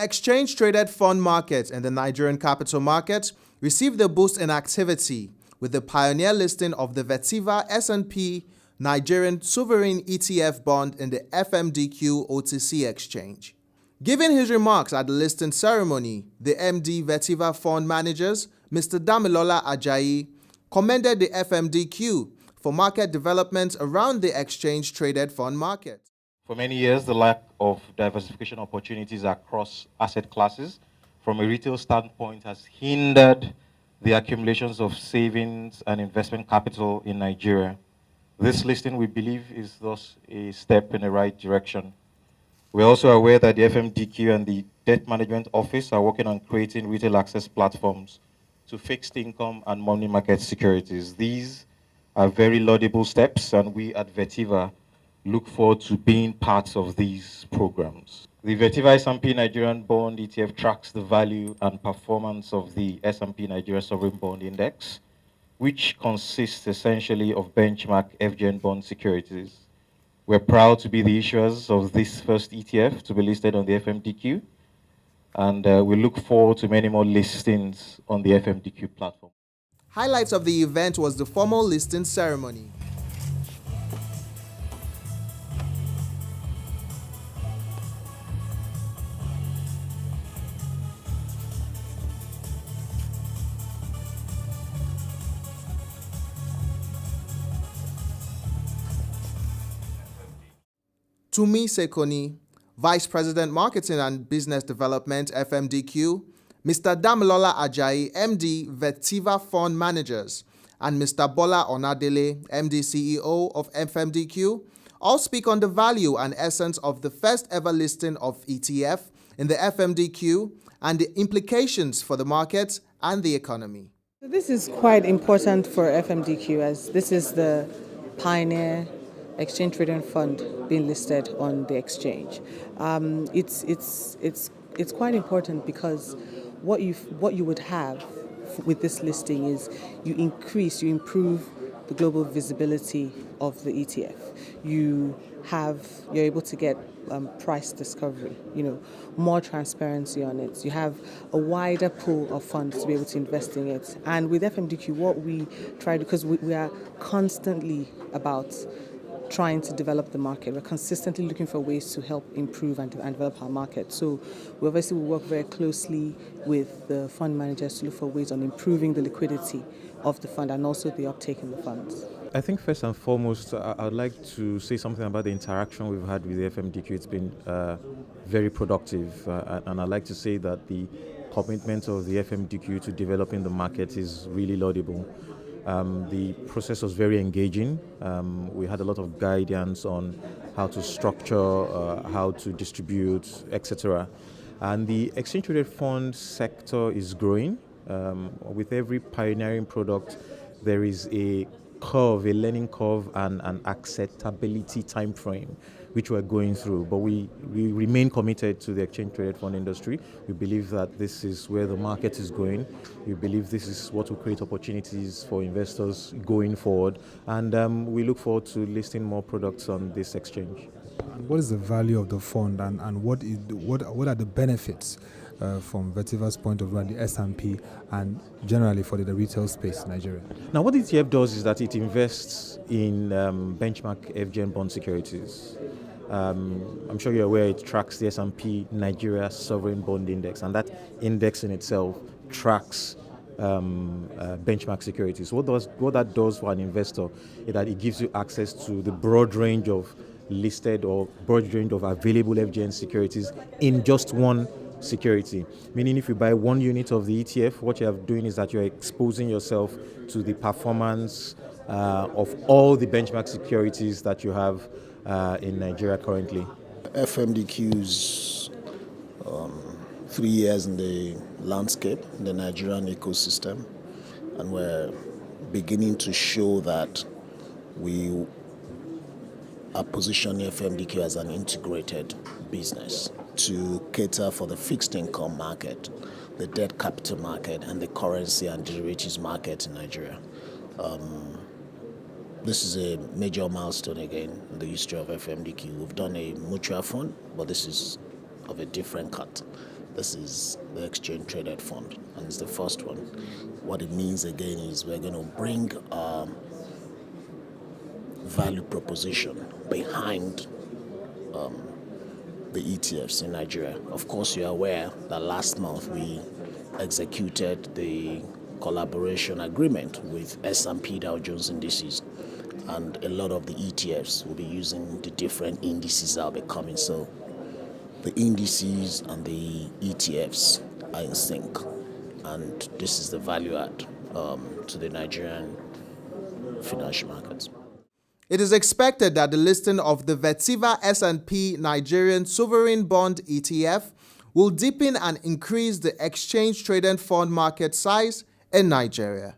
exchange-traded fund market and the Nigerian capital market received a boost in activity with the pioneer listing of the Vetiva S&P Nigerian Sovereign ETF bond in the FMDQ OTC Exchange. Giving his remarks at the listing ceremony, the MD Vetiva Fund Managers, Mr Damilola Ajayi, commended the FMDQ for market developments around the exchange-traded fund market. For many years, the lack of diversification opportunities across asset classes from a retail standpoint has hindered the accumulations of savings and investment capital in Nigeria. This listing, we believe, is thus a step in the right direction. We're also aware that the FMDQ and the Debt Management Office are working on creating retail access platforms to fixed income and money market securities. These are very laudable steps, and we at Vetiva look forward to being part of these programs. The Vetiva S&P Nigerian Bond ETF tracks the value and performance of the S&P Nigeria Sovereign Bond Index, which consists essentially of benchmark FGN bond securities. We're proud to be the issuers of this first ETF to be listed on the FMDQ, and we look forward to many more listings on the FMDQ platform. Highlights of the event was the formal listing ceremony. Tumi Sekoni, Vice President Marketing and Business Development, FMDQ, Mr Damilola Ajayi, MD, Vetiva Fund Managers, and Mr Bola Onadele, MD, CEO of FMDQ, all speak on the value and essence of the first ever listing of ETF in the FMDQ and the implications for the market and the economy. This is quite important for FMDQ as this is the pioneer exchange traded fund being listed on the exchange. It's quite important because what you would have with this listing is you improve the global visibility of the ETF. You're able to get price discovery, more transparency on it. You have a wider pool of funds to be able to invest in it. And with FMDQ, what we try, because we are constantly about trying to develop the market. We're consistently looking for ways to help improve and develop our market. So we obviously will work very closely with the fund managers to look for ways on improving the liquidity of the fund and also the uptake in the funds. I think first and foremost, I'd like to say something about the interaction we've had with the FMDQ. It's been very productive, and I'd like to say that the commitment of the FMDQ to developing the market is really laudable. The process was very engaging. We had a lot of guidance on how to structure, how to distribute, etc. And the exchange-traded fund sector is growing. With every pioneering product, there is a learning curve and an acceptability time frame which we're going through. But we remain committed to the exchange-traded fund industry. We believe that this is where the market is going. We believe this is what will create opportunities for investors going forward. And we look forward to listing more products on this exchange. And what is the value of the fund and what are the benefits from Vetiva's point of view and the S&P and generally for the retail space in Nigeria? Now, what the ETF does is that it invests in benchmark FGN bond securities. I'm sure you're aware it tracks the S&P Nigeria Sovereign Bond Index, and that index in itself tracks benchmark securities. What that does for an investor is that it gives you access to the broad range of listed or broad range of available FGN securities in just one security. Meaning if you buy one unit of the ETF, what you are doing is that you're exposing yourself to the performance of all the benchmark securities that you have in Nigeria currently. FMDQ's 3 years in the landscape, in the Nigerian ecosystem, and we're beginning to show that we are positioning FMDQ as an integrated business to cater for the fixed income market, the debt capital market, and the currency and derivatives market in Nigeria. This is a major milestone again in the history of FMDQ. We've done a mutual fund, but this is of a different cut. This is the exchange traded fund, and it's the first one. What it means again is we're going to bring value proposition behind the ETFs in Nigeria. Of course, you're aware that last month we executed the collaboration agreement with S&P Dow Jones Indices, and a lot of the ETFs will be using the different indices that will be coming. So the indices and the ETFs are in sync, and this is the value add to the Nigerian financial markets. It is expected that the listing of the Vetiva S&P Nigerian Sovereign Bond ETF will deepen and increase the exchange-traded fund market size in Nigeria.